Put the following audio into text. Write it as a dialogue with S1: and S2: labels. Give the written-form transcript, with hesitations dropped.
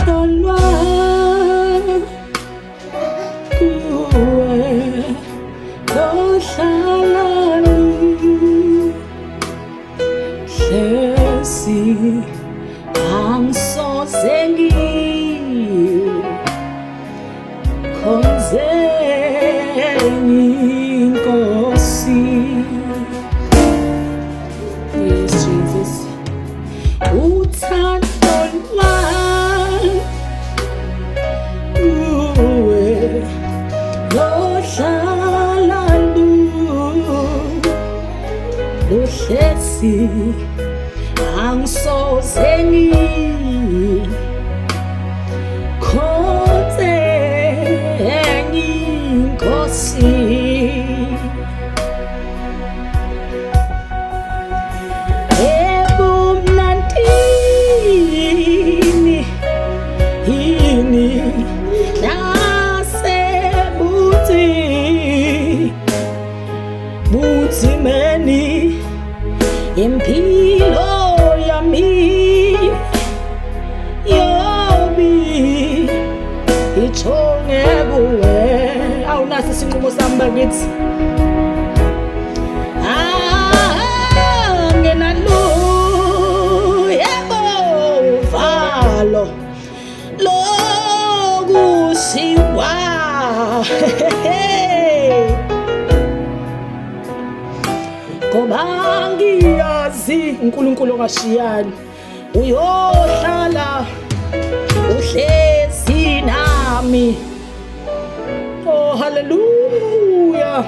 S1: uthandwa kuwe lohlala hlezi angisoze ngikhonze inkosi. Yes, Jesus. Uthando lwami kuwe lohlala luhlezi angisoze ngikhonze inkosi. Buthimeni impilo yami yomi ithonge kuwe. Awunaso isinqumo sami bakithi. Nginalo yebo uvalo lokusiwa ngoba ngiyazi uNkulunkulu ongashiyani uyohlala uhlezi nami. Oh hallelujah.